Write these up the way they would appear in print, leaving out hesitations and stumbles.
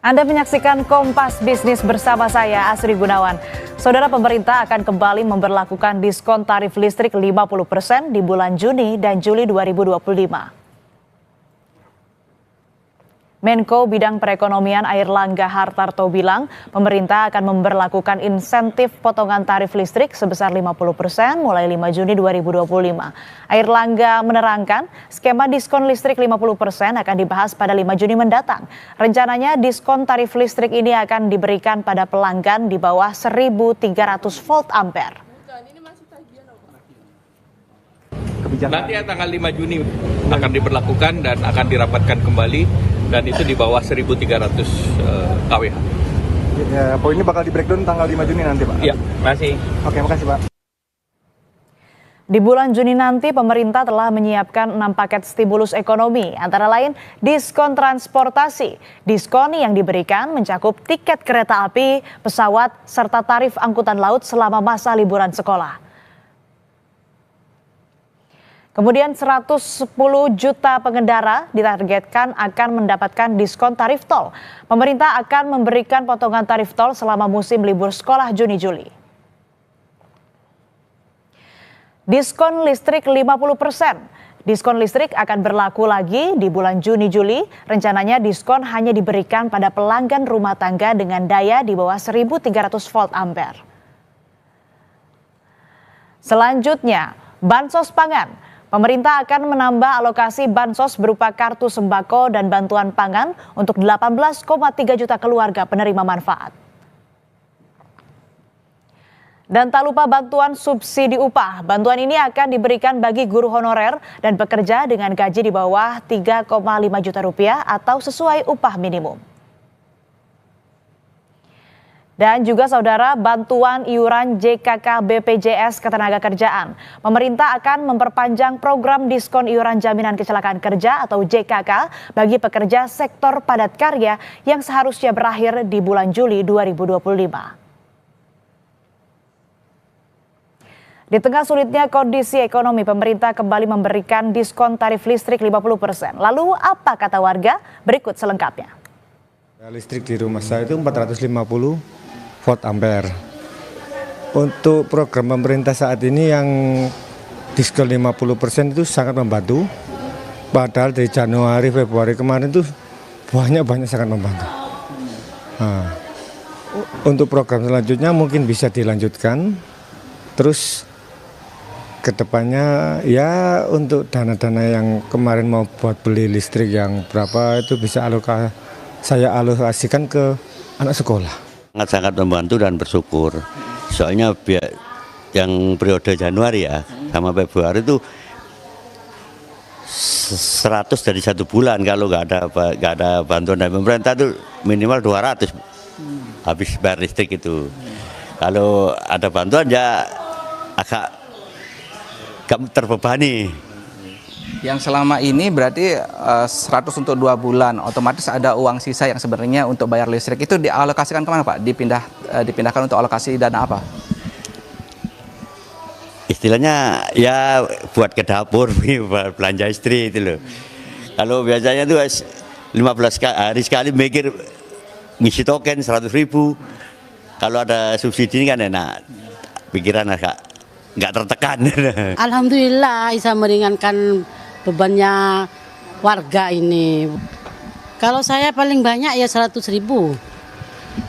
Anda menyaksikan Kompas Bisnis bersama saya, Asri Gunawan. Saudara, pemerintah akan kembali memberlakukan diskon tarif listrik 50% di bulan Juni dan Juli 2025. Menko Bidang Perekonomian Airlangga Hartarto bilang, pemerintah akan memberlakukan insentif potongan tarif listrik sebesar 50% mulai 5 Juni 2025. Airlangga menerangkan, skema diskon listrik 50% akan dibahas pada 5 Juni mendatang. Rencananya diskon tarif listrik ini akan diberikan pada pelanggan di bawah 1.300 volt ampere. Nanti tanggal 5 Juni akan diberlakukan dan akan dirapatkan kembali, dan itu di bawah 1.300 kWh. Ya, poinnya bakal di breakdown tanggal 5 Juni nanti, Pak? Iya, makasih. Oke, makasih, Pak. Di bulan Juni nanti, pemerintah telah menyiapkan 6 paket stimulus ekonomi, antara lain diskon transportasi. Diskon yang diberikan mencakup tiket kereta api, pesawat, serta tarif angkutan laut selama masa liburan sekolah. Kemudian 110 juta pengendara ditargetkan akan mendapatkan diskon tarif tol. Pemerintah akan memberikan potongan tarif tol selama musim libur sekolah Juni-Juli. Diskon listrik 50%. Diskon listrik akan berlaku lagi di bulan Juni-Juli. Rencananya diskon hanya diberikan pada pelanggan rumah tangga dengan daya di bawah 1.300 volt ampere. Selanjutnya, bansos pangan. Pemerintah akan menambah alokasi bansos berupa kartu sembako dan bantuan pangan untuk 18,3 juta keluarga penerima manfaat. Dan tak lupa bantuan subsidi upah. Bantuan ini akan diberikan bagi guru honorer dan pekerja dengan gaji di bawah 3,5 juta rupiah atau sesuai upah minimum. Dan juga saudara, bantuan iuran JKK BPJS Ketenagakerjaan. Pemerintah akan memperpanjang program diskon iuran jaminan kecelakaan kerja atau JKK bagi pekerja sektor padat karya yang seharusnya berakhir di bulan Juli 2025. Di tengah sulitnya kondisi ekonomi, pemerintah kembali memberikan diskon tarif listrik 50%. Lalu apa kata warga? Berikut selengkapnya. Listrik di rumah saya itu 450 volt ampere. Untuk program pemerintah saat ini yang diskon 50% itu sangat membantu. Padahal dari Januari, Februari kemarin itu banyak sangat membantu. Nah, untuk program selanjutnya mungkin bisa dilanjutkan. Terus kedepannya ya untuk dana-dana yang kemarin mau buat beli listrik yang berapa itu bisa saya alokasikan ke anak sekolah. Sangat membantu dan bersyukur. Soalnya yang periode Januari ya sama Februari itu 100 dari 1 bulan, kalau nggak ada bantuan dari pemerintah itu minimal 200 habis bayar listrik itu. Kalau ada bantuan ya agak terbebani. Yang selama ini berarti 100 untuk 2 bulan, otomatis ada uang sisa yang sebenarnya untuk bayar listrik itu dialokasikan kemana, Pak? Dipindahkan untuk alokasi dana apa? Istilahnya ya buat ke dapur, belanja istri itu loh. Kalau biasanya tuh 15 hari sekali mikir ngisi token 100.000. Kalau ada subsidi ini kan enak, pikiran agak nggak tertekan. Alhamdulillah bisa meringankan bebannya warga ini. Kalau saya paling banyak ya 100.000.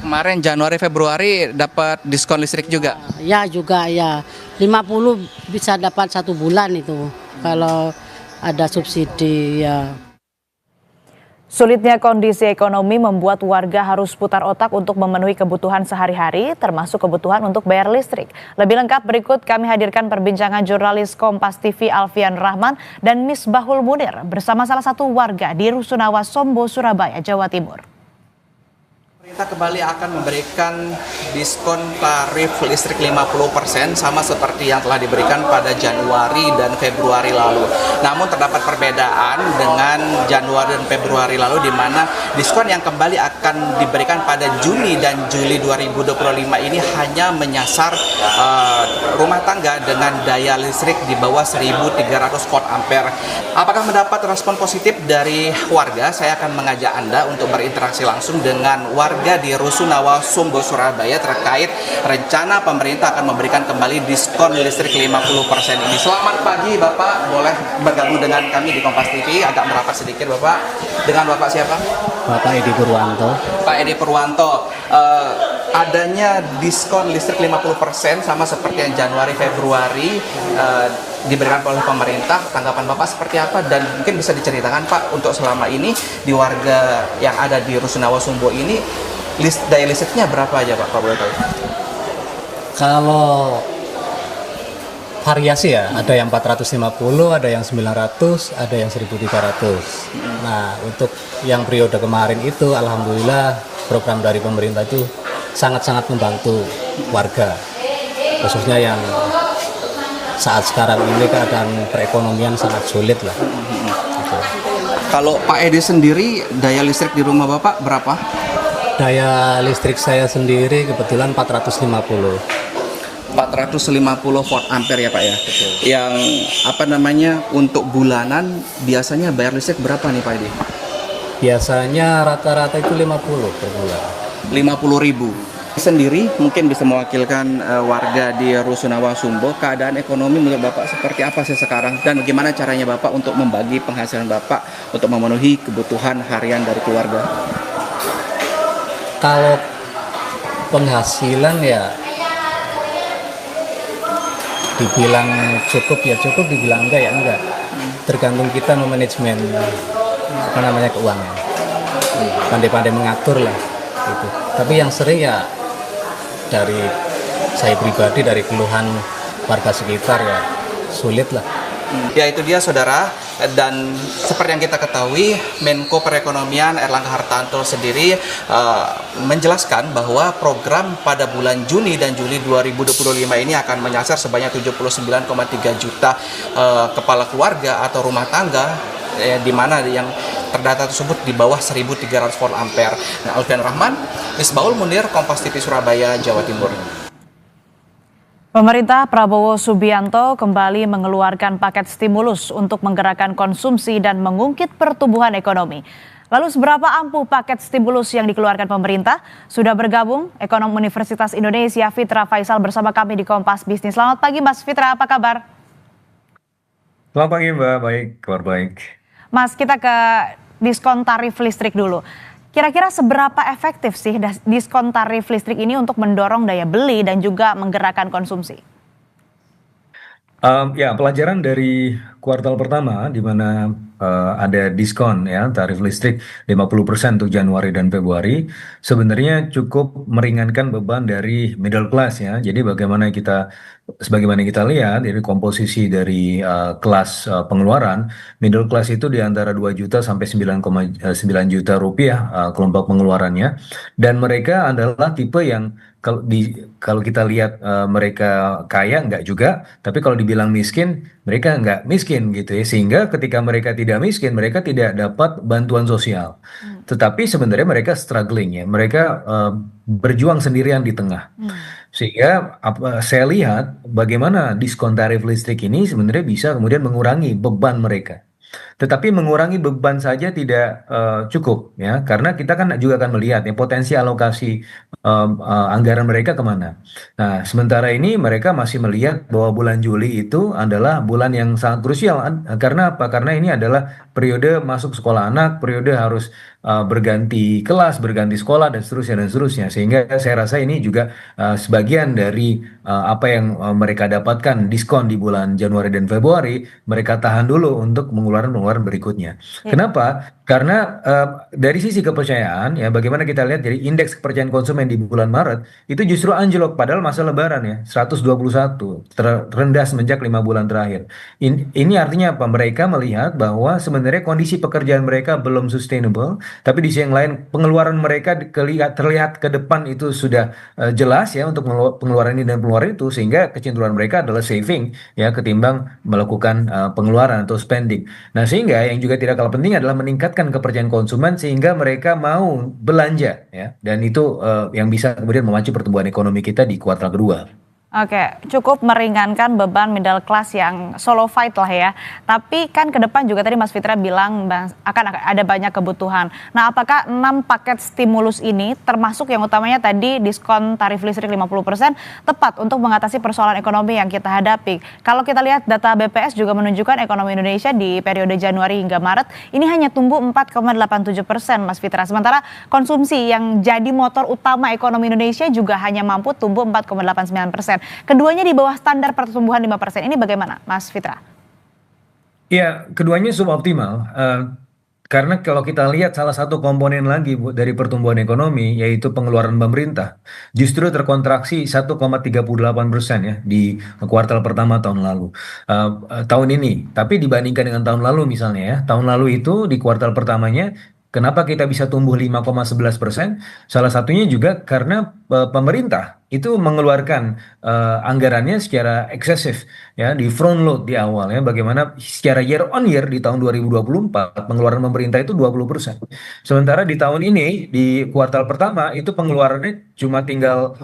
Kemarin Januari Februari dapat diskon listrik juga? Ya juga ya, 50 bisa dapat 1 bulan itu kalau ada subsidi ya. Sulitnya kondisi ekonomi membuat warga harus putar otak untuk memenuhi kebutuhan sehari-hari, termasuk kebutuhan untuk bayar listrik. Lebih lengkap berikut kami hadirkan perbincangan jurnalis Kompas TV Alfian Rahman dan Misbahul Munir bersama salah satu warga di Rusunawa, Sombo, Surabaya, Jawa Timur. Pemerintah kembali akan memberikan diskon tarif listrik 50% sama seperti yang telah diberikan pada Januari dan Februari lalu. Namun terdapat perbedaan dengan Januari dan Februari lalu di mana diskon yang kembali akan diberikan pada Juni dan Juli 2025 ini hanya menyasar rumah tangga dengan daya listrik di bawah 1.300 volt ampere. Apakah mendapat respon positif dari warga? Saya akan mengajak Anda untuk berinteraksi langsung dengan warga di Rusunawa, Sumbo, Surabaya terkait rencana pemerintah akan memberikan kembali diskon listrik 50% ini. Selamat pagi Bapak, boleh bergabung dengan kami di Kompas TV. Agak merapat sedikit Bapak. Dengan Bapak siapa? Bapak Edi Purwanto. Pak Edi Purwanto, adanya diskon listrik 50% sama seperti yang Januari Februari diberikan oleh pemerintah, tanggapan Bapak seperti apa, dan mungkin bisa diceritakan Pak untuk selama ini di warga yang ada di Rusunawa Sumbo ini daya listriknya berapa aja Pak, boleh tahu? Kalau variasi ya, ada yang 450, ada yang 900, ada yang 1.300. Nah, untuk yang periode kemarin itu alhamdulillah program dari pemerintah itu sangat-sangat membantu warga, khususnya yang saat sekarang ini keadaan perekonomian sangat sulit lah. Gitu. Kalau Pak Edi sendiri, daya listrik di rumah Bapak berapa? Daya listrik saya sendiri kebetulan 450. 450 volt ampere ya Pak ya. Betul. Yang apa namanya untuk bulanan biasanya bayar listrik berapa nih Pak Edi? Biasanya rata-rata itu 50 per bulan. 50.000. Sendiri mungkin bisa mewakilkan warga di Rusunawa Sumbo, keadaan ekonomi menurut Bapak seperti apa sih sekarang, dan bagaimana caranya Bapak untuk membagi penghasilan Bapak untuk memenuhi kebutuhan harian dari keluarga? Kalau penghasilan ya dibilang cukup ya cukup, dibilang enggak ya enggak. Tergantung kita memanajemen apa namanya keuangan. Pandai-pandai mengatur lah gitu. Tapi yang sering ya dari saya pribadi, dari keluhan warga sekitar ya sulit lah. Ya itu dia saudara, dan seperti yang kita ketahui Menko Perekonomian Airlangga Hartarto sendiri menjelaskan bahwa program pada bulan Juni dan Juli 2025 ini akan menyasar sebanyak 79,3 juta kepala keluarga atau rumah tangga, di mana yang terdata tersebut di bawah 1.300 volt ampere. Nah, Alfian Rahman, Misbaul Munir, Kompas TV Surabaya, Jawa Timur. Pemerintah Prabowo Subianto kembali mengeluarkan paket stimulus untuk menggerakkan konsumsi dan mengungkit pertumbuhan ekonomi. Lalu seberapa ampuh paket stimulus yang dikeluarkan pemerintah? Sudah bergabung ekonom Universitas Indonesia Fitra Faisal bersama kami di Kompas Bisnis. Selamat pagi Mas Fitra, apa kabar? Selamat pagi Mbak, baik, kabar baik. Mas, kita ke diskon tarif listrik dulu. Kira-kira seberapa efektif sih diskon tarif listrik ini untuk mendorong daya beli dan juga menggerakkan konsumsi? Ya, pelajaran dari kuartal pertama di mana ada diskon ya tarif listrik 50% untuk Januari dan Februari sebenarnya cukup meringankan beban dari middle class ya. Jadi sebagaimana kita lihat dari komposisi dari kelas pengeluaran, middle class itu di antara 2 juta sampai 9,9 juta rupiah kelompok pengeluarannya, dan mereka adalah tipe yang kalau kita lihat mereka kaya enggak juga, tapi kalau dibilang miskin mereka enggak miskin gitu ya, sehingga ketika mereka tidak miskin mereka tidak dapat bantuan sosial, tetapi sebenarnya mereka struggling ya, mereka berjuang sendirian di tengah. Sehingga saya lihat bagaimana diskon tarif listrik ini sebenarnya bisa kemudian mengurangi beban mereka. Tetapi mengurangi beban saja tidak cukup ya, karena kita kan juga akan melihat ya potensi alokasi anggaran mereka kemana. Nah, sementara ini mereka masih melihat bahwa bulan Juli itu adalah bulan yang sangat krusial. Karena apa? Karena ini adalah periode masuk sekolah anak, periode harus berganti kelas, berganti sekolah, dan seterusnya. Sehingga saya rasa ini juga sebagian dari apa yang mereka dapatkan diskon di bulan Januari dan Februari, mereka tahan dulu untuk pengeluaran berikutnya. Kenapa? Karena dari sisi kepercayaan ya bagaimana kita lihat dari indeks kepercayaan konsumen di bulan Maret itu justru anjlok padahal masa lebaran ya 121 terendah semenjak 5 bulan terakhir. Ini artinya apa? Mereka melihat bahwa sebenarnya kondisi pekerjaan mereka belum sustainable, tapi di sisi yang lain pengeluaran mereka terlihat ke depan itu sudah jelas ya untuk pengeluaran ini dan pengeluaran itu, sehingga kecenderungan mereka adalah saving ya ketimbang melakukan pengeluaran atau spending. Nah, sehingga yang juga tidak kalah penting adalah meningkatkan kepercayaan konsumen sehingga mereka mau belanja ya, dan itu yang bisa kemudian memacu pertumbuhan ekonomi kita di kuartal kedua. Oke, cukup meringankan beban middle class yang solo fight lah ya. Tapi kan ke depan juga tadi Mas Fitra bilang akan ada banyak kebutuhan. Nah, apakah 6 paket stimulus ini termasuk yang utamanya tadi diskon tarif listrik 50% tepat untuk mengatasi persoalan ekonomi yang kita hadapi? Kalau kita lihat data BPS juga menunjukkan ekonomi Indonesia di periode Januari hingga Maret ini hanya tumbuh 4,87%, Mas Fitra. Sementara konsumsi yang jadi motor utama ekonomi Indonesia juga hanya mampu tumbuh 4,89%. Keduanya di bawah standar pertumbuhan 5%. Ini bagaimana, Mas Fitra? Ya, keduanya suboptimal. Karena kalau kita lihat salah satu komponen lagi dari pertumbuhan ekonomi yaitu pengeluaran pemerintah justru terkontraksi 1,38% ya di kuartal pertama tahun lalu, tahun ini. Tapi dibandingkan dengan tahun lalu misalnya ya, tahun lalu itu di kuartal pertamanya kenapa kita bisa tumbuh 5,11%? Salah satunya juga karena pemerintah itu mengeluarkan anggarannya secara eksesif ya di front load di awal ya, bagaimana secara year on year di tahun 2024 pengeluaran pemerintah itu 20%. Sementara di tahun ini di kuartal pertama itu pengeluarannya cuma tinggal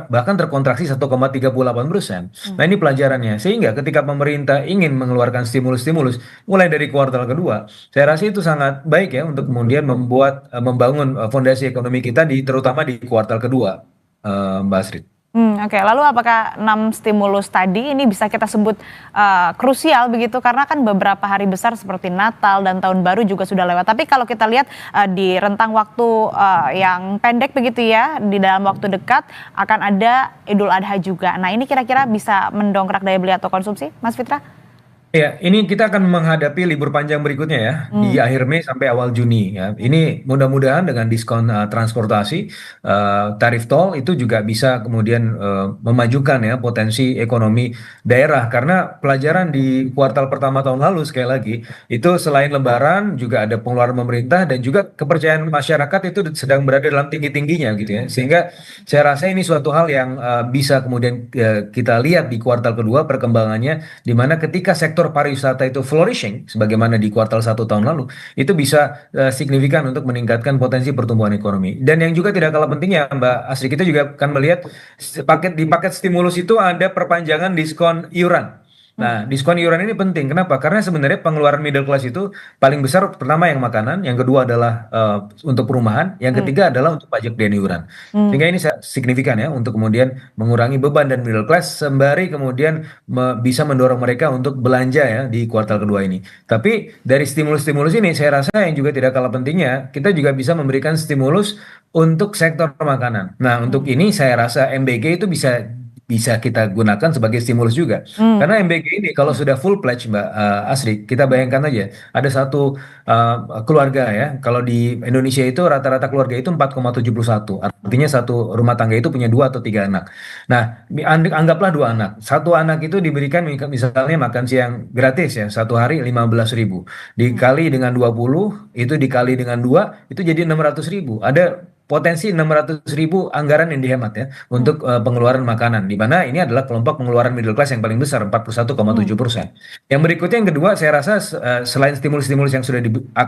bahkan terkontraksi 1,38%. Nah, ini pelajarannya. Sehingga ketika pemerintah ingin mengeluarkan stimulus-stimulus mulai dari kuartal kedua, saya rasa itu sangat baik ya untuk kemudian membangun fondasi ekonomi kita terutama di kuartal kedua, Mbak Astrid. Oke. Lalu apakah 6 stimulus tadi ini bisa kita sebut krusial begitu, karena kan beberapa hari besar seperti Natal dan Tahun Baru juga sudah lewat. Tapi kalau kita lihat di rentang waktu yang pendek begitu ya, di dalam waktu dekat akan ada Idul Adha juga. Nah, ini kira-kira bisa mendongkrak daya beli atau konsumsi, Mas Fitra? Ya, ini kita akan menghadapi libur panjang berikutnya ya, di akhir Mei sampai awal Juni ya. Ini mudah-mudahan dengan diskon transportasi, tarif tol itu juga bisa kemudian memajukan ya potensi ekonomi daerah. Karena pelajaran di kuartal pertama tahun lalu sekali lagi, itu selain Lebaran juga ada pengeluaran pemerintah dan juga kepercayaan masyarakat itu sedang berada dalam tinggi-tingginya gitu ya. Sehingga saya rasa ini suatu hal yang bisa kemudian kita lihat di kuartal kedua perkembangannya, di mana ketika sektor pariwisata itu flourishing sebagaimana di kuartal 1 tahun lalu, itu bisa signifikan untuk meningkatkan potensi pertumbuhan ekonomi. Dan yang juga tidak kalah pentingnya Mbak Asri, kita juga akan melihat di paket stimulus itu ada perpanjangan diskon iuran. Nah, diskon iuran ini penting. Kenapa? Karena sebenarnya pengeluaran middle class itu paling besar pertama yang makanan, yang kedua adalah untuk perumahan, yang ketiga adalah untuk pajak dan iuran. Sehingga ini signifikan ya untuk kemudian mengurangi beban dan middle class sembari kemudian bisa mendorong mereka untuk belanja ya di kuartal kedua ini. Tapi dari stimulus-stimulus ini saya rasa yang juga tidak kalah pentingnya, kita juga bisa memberikan stimulus untuk sektor makanan. Nah, untuk ini saya rasa MBG itu bisa kita gunakan sebagai stimulus juga. Karena MBG ini kalau sudah full pledge Mbak Asri, kita bayangkan aja ada satu keluarga ya, kalau di Indonesia itu rata-rata keluarga itu 4,71, artinya satu rumah tangga itu punya 2 atau 3 anak. Nah, anggaplah 2 anak, satu anak itu diberikan misalnya makan siang gratis ya, satu hari 15.000, dikali dengan 20, itu dikali dengan 2, itu jadi 600.000. Ada potensi 600.000 anggaran yang dihemat ya untuk pengeluaran makanan, di mana ini adalah kelompok pengeluaran middle class yang paling besar 41,7%. Yang berikutnya yang kedua, saya rasa selain stimulus-stimulus yang sudah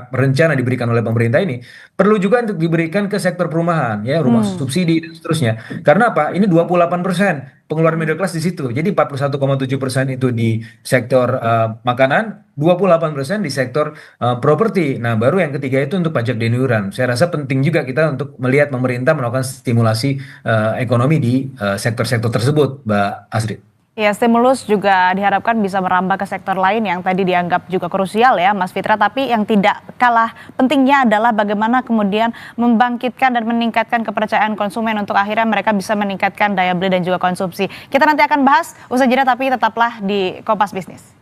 rencana diberikan oleh pemerintah ini, perlu juga untuk diberikan ke sektor perumahan ya, rumah subsidi dan seterusnya. Karena apa? Ini 28% pengeluaran middle class di situ. Jadi 41,7% itu di sektor makanan, 28% di sektor properti. Nah, baru yang ketiga itu untuk pajak dan iuran. Saya rasa penting juga kita untuk melihat pemerintah melakukan stimulasi ekonomi di sektor-sektor tersebut, Mbak Astrid. Ya, stimulus juga diharapkan bisa merambah ke sektor lain yang tadi dianggap juga krusial ya, Mas Fitra. Tapi yang tidak kalah pentingnya adalah bagaimana kemudian membangkitkan dan meningkatkan kepercayaan konsumen untuk akhirnya mereka bisa meningkatkan daya beli dan juga konsumsi. Kita nanti akan bahas usai jeda, tapi tetaplah di Kompas Bisnis.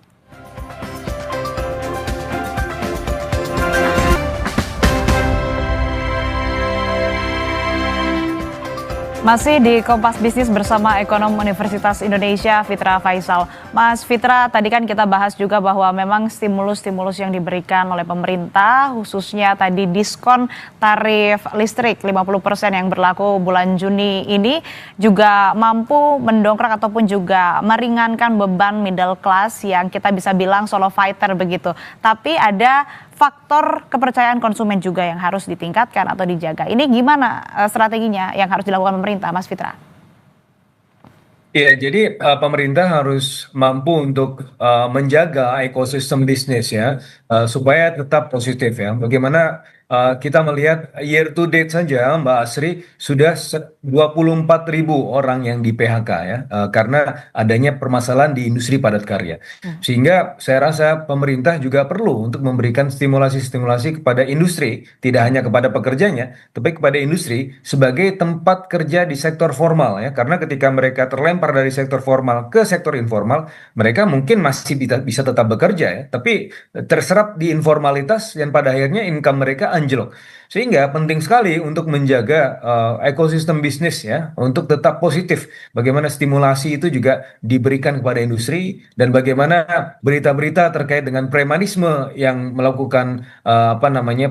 Masih di Kompas Bisnis bersama ekonom Universitas Indonesia, Fitra Faisal. Mas Fitra, tadi kan kita bahas juga bahwa memang stimulus-stimulus yang diberikan oleh pemerintah, khususnya tadi diskon tarif listrik 50% yang berlaku bulan Juni ini juga mampu mendongkrak ataupun juga meringankan beban middle class yang kita bisa bilang solo fighter begitu. Tapi ada faktor kepercayaan konsumen juga yang harus ditingkatkan atau dijaga. Ini gimana strateginya yang harus dilakukan pemerintah, Mas Fitra? Ya, jadi pemerintah harus mampu untuk menjaga ekosistem bisnis ya, supaya tetap positif ya. Bagaimana kita melihat year to date saja, Mbak Asri, sudah 24.000 orang yang di PHK ya, karena adanya permasalahan di industri padat karya. Sehingga saya rasa pemerintah juga perlu untuk memberikan stimulasi-stimulasi kepada industri, tidak hanya kepada pekerjanya, tapi kepada industri sebagai tempat kerja di sektor formal ya. Karena ketika mereka terlempar dari sektor formal ke sektor informal, mereka mungkin masih bisa tetap bekerja ya, tapi terserap di informalitas dan pada akhirnya income mereka anjlok. Sehingga penting sekali untuk menjaga ekosistem bisnis ya, untuk tetap positif. Bagaimana stimulasi itu juga diberikan kepada industri dan bagaimana berita-berita terkait dengan premanisme yang melakukan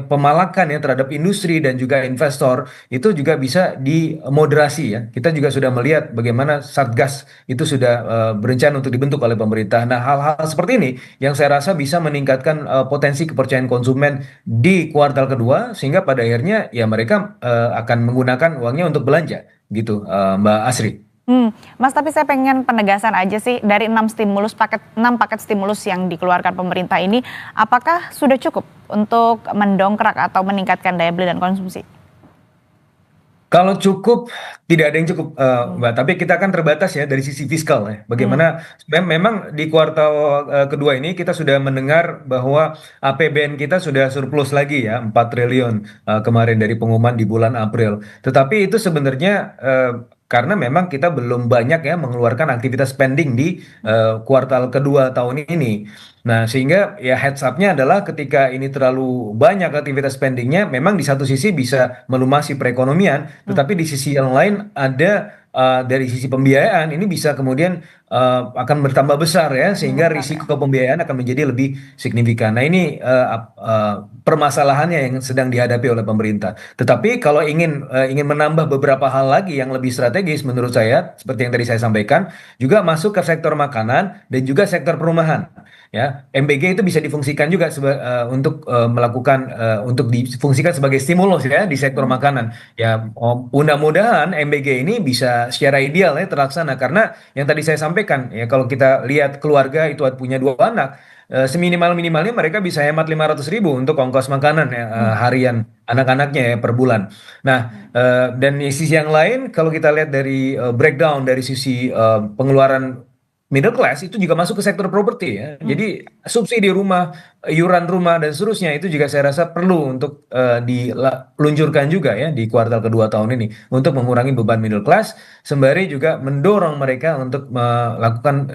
pemalakan ya terhadap industri dan juga investor itu juga bisa dimoderasi ya. Kita juga sudah melihat bagaimana Satgas itu sudah berencana untuk dibentuk oleh pemerintah. Nah, hal-hal seperti ini yang saya rasa bisa meningkatkan potensi kepercayaan konsumen di kuartal kedua sehingga pada akhirnya ya mereka akan menggunakan uangnya untuk belanja gitu, Mbak Asri. Mas, tapi saya pengen penegasan aja sih dari 6 paket stimulus yang dikeluarkan pemerintah ini, apakah sudah cukup untuk mendongkrak atau meningkatkan daya beli dan konsumsi? Kalau cukup, tidak ada yang cukup, Mbak. Tapi kita kan terbatas ya dari sisi fiskal ya. Bagaimana memang di kuartal kedua ini kita sudah mendengar bahwa APBN kita sudah surplus lagi ya, 4 triliun kemarin dari pengumuman di bulan April. Tetapi itu sebenarnya karena memang kita belum banyak ya mengeluarkan aktivitas spending di kuartal kedua tahun ini. Nah, sehingga ya heads up-nya adalah ketika ini terlalu banyak aktivitas spendingnya, memang di satu sisi bisa melumasi perekonomian, tetapi di sisi yang lain ada dari sisi pembiayaan ini bisa kemudian akan bertambah besar ya, sehingga risiko pembiayaan akan menjadi lebih signifikan. Nah, ini permasalahannya yang sedang dihadapi oleh pemerintah. Tetapi kalau ingin menambah beberapa hal lagi yang lebih strategis menurut saya, seperti yang tadi saya sampaikan, juga masuk ke sektor makanan dan juga sektor perumahan. Ya, MBG itu bisa difungsikan juga untuk melakukan untuk difungsikan sebagai stimulus ya di sektor makanan. Ya, mudah-mudahan MBG ini bisa secara ideal ya terlaksana karena yang tadi saya sampaikan ya kalau kita lihat keluarga itu punya 2 anak, seminimal-minimalnya mereka bisa hemat 500.000 untuk ongkos makanan ya, harian anak-anaknya ya per bulan. Nah, dan di sisi yang lain kalau kita lihat dari breakdown dari sisi pengeluaran middle class itu juga masuk ke sektor properti ya. Jadi subsidi rumah, iuran rumah dan seterusnya itu juga saya rasa perlu untuk diluncurkan juga ya di kuartal kedua tahun ini untuk mengurangi beban middle class sembari juga mendorong mereka untuk melakukan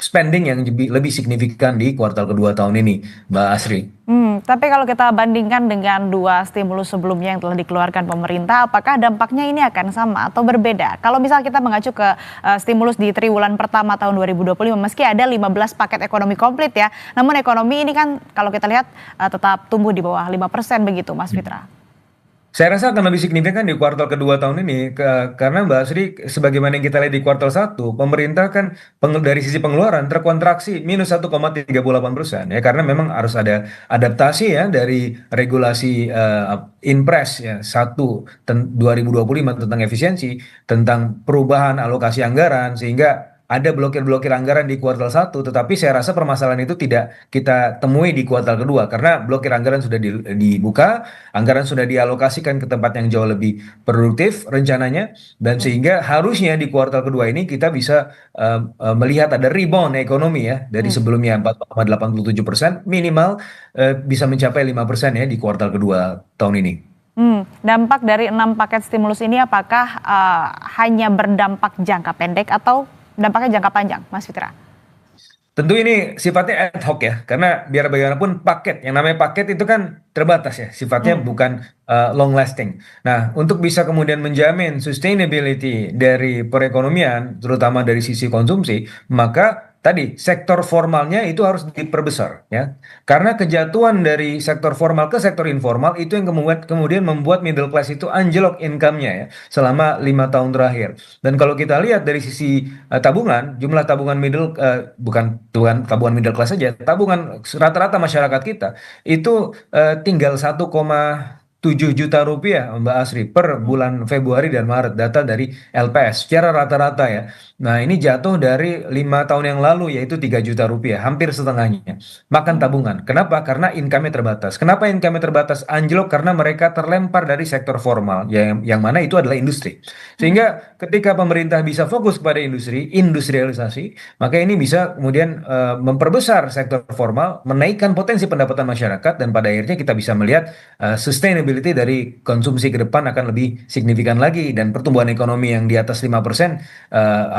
spending yang lebih signifikan di kuartal kedua tahun ini, Mbak Asri. Tapi kalau kita bandingkan dengan 2 stimulus sebelumnya yang telah dikeluarkan pemerintah, apakah dampaknya ini akan sama atau berbeda? Kalau misal kita mengacu ke stimulus di triwulan pertama tahun 2025, meski ada 15 paket ekonomi komplit ya, namun ekonomi ini kan kalau kita lihat tetap tumbuh di bawah 5% begitu, Mas Fitra. Saya rasa akan lebih signifikan di kuartal kedua tahun ini karena Mbak Asri sebagaimana yang kita lihat di kuartal 1 pemerintah kan dari sisi pengeluaran terkontraksi minus 1,38% ya karena memang harus ada adaptasi ya dari regulasi Inpres ya 1/2025 tentang efisiensi tentang perubahan alokasi anggaran sehingga ada blokir-blokir anggaran di kuartal 1, tetapi saya rasa permasalahan itu tidak kita temui di kuartal kedua karena blokir anggaran sudah dibuka, anggaran sudah dialokasikan ke tempat yang jauh lebih produktif rencananya, dan sehingga harusnya di kuartal kedua ini kita bisa melihat ada rebound ekonomi ya dari sebelumnya 4,87% minimal bisa mencapai 5% ya di kuartal kedua tahun ini. Dampak dari 6 paket stimulus ini apakah hanya berdampak jangka pendek atau dampaknya jangka panjang, Mas Fitra? Tentu ini sifatnya ad hoc ya, karena biar bagaimanapun paket, yang namanya paket itu kan terbatas ya, sifatnya bukan long lasting. Nah, untuk bisa kemudian menjamin sustainability dari perekonomian, terutama dari sisi konsumsi, maka tadi sektor formalnya itu harus diperbesar ya. Karena kejatuhan dari sektor formal ke sektor informal itu yang kemudian membuat middle class itu anjlok income-nya ya selama 5 tahun terakhir. Dan kalau kita lihat dari sisi tabungan, jumlah tabungan bukan tabungan middle class saja, tabungan rata-rata masyarakat kita itu tinggal 1,7 juta rupiah Mbak Asri per bulan Februari dan Maret, data dari LPS secara rata-rata ya. Nah, ini jatuh dari 5 tahun yang lalu, yaitu 3 juta rupiah, hampir setengahnya. Makan tabungan. Kenapa? Karena income-nya terbatas. Kenapa income-nya terbatas? Anjlok karena mereka terlempar dari sektor formal, yang mana itu adalah industri. Sehingga ketika pemerintah bisa fokus pada industrialisasi, maka ini bisa kemudian memperbesar sektor formal, menaikkan potensi pendapatan masyarakat, dan pada akhirnya kita bisa melihat sustainability dari konsumsi ke depan akan lebih signifikan lagi, dan pertumbuhan ekonomi yang di atas 5%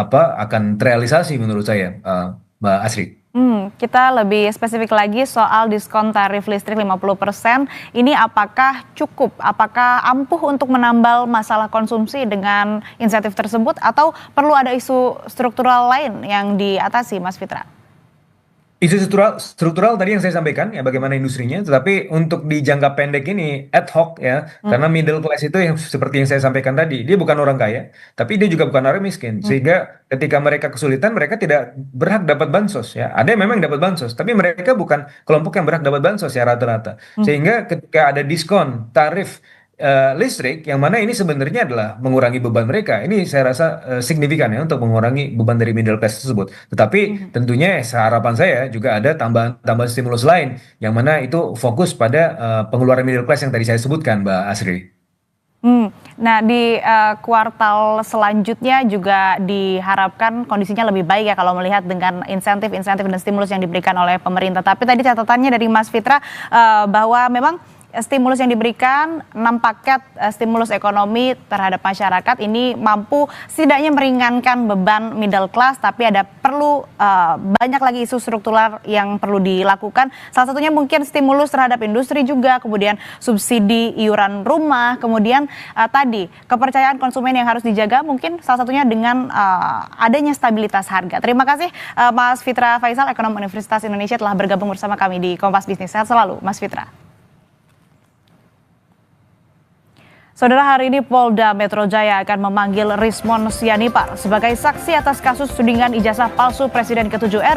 akan terrealisasi menurut saya, Mbak Asri. Kita lebih spesifik lagi soal diskon tarif listrik 50%. Ini apakah cukup? Apakah ampuh untuk menambal masalah konsumsi dengan insentif tersebut, atau perlu ada isu struktural lain yang diatasi, Mas Fitra? Isu struktural tadi yang saya sampaikan ya, bagaimana industrinya, tetapi untuk di jangka pendek ini ad hoc ya, karena middle class itu yang seperti yang saya sampaikan tadi, dia bukan orang kaya, tapi dia juga bukan orang miskin, sehingga ketika mereka kesulitan, mereka tidak berhak dapat bansos ya. Ada yang memang dapat bansos, tapi mereka bukan kelompok yang berhak dapat bansos ya rata-rata. Sehingga ketika ada diskon tarif listrik, yang mana ini sebenarnya adalah mengurangi beban mereka. Ini saya rasa signifikan ya untuk mengurangi beban dari middle class tersebut. Tetapi tentunya harapan saya juga ada tambahan stimulus lain, yang mana itu fokus pada pengeluaran middle class yang tadi saya sebutkan, Mbak Asri. Nah, di kuartal selanjutnya juga diharapkan kondisinya lebih baik ya kalau melihat dengan insentif dan stimulus yang diberikan oleh pemerintah. Tapi tadi catatannya dari Mas Fitra bahwa memang stimulus yang diberikan, 6 paket stimulus ekonomi terhadap masyarakat ini mampu setidaknya meringankan beban middle class, tapi ada perlu banyak lagi isu struktural yang perlu dilakukan. Salah satunya mungkin stimulus terhadap industri juga, kemudian subsidi iuran rumah, kemudian tadi kepercayaan konsumen yang harus dijaga, mungkin salah satunya dengan adanya stabilitas harga. Terima kasih Mas Fitra Faisal, ekonom Universitas Indonesia, telah bergabung bersama kami di Kompas Bisnis. Sehat selalu, Mas Fitra. Saudara, hari ini Polda Metro Jaya akan memanggil Rismon Sianipar sebagai saksi atas kasus tudingan ijazah palsu Presiden ke-7 RI